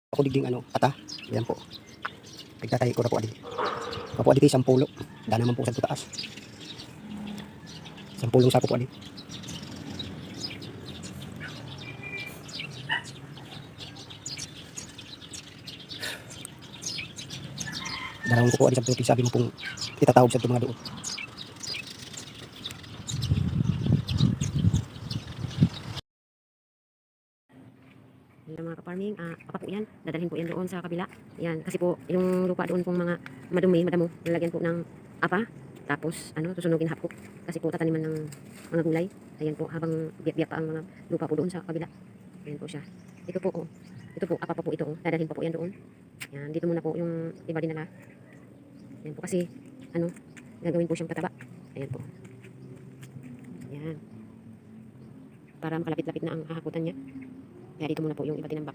Ako digding ano, ata. Ayan po. Nagtatahi ko na po adi. Kapo adi kay 10. Daan naman po sa taas. 10 sako po adi. Dalawang ko po adi sa tuti. Sabi mo pong itatawag sa mga doon. Yan mga ka-farming, apa po yan, dadalhin po yan doon sa kabila. Yan, kasi po yung lupa doon pong mga madumi, madamo, nilagyan po ng apa, tapos susunugin hapok. Kasi po tataniman ng mga gulay. Ayan po, habang biyak-biyak pa ang mga lupa po doon sa kabila. Ayan po siya. Ito po, oh. Ito po, apa pa po ito, oh. Dadalhin pa po yan doon. Yan, dito muna po yung iba dinala. Ayan po kasi, gagawin po siyang pataba. Ayan po. Ayan. Para makalapit-lapit na ang hahakutan niya. Kaya dito muna po yung iba tinambak.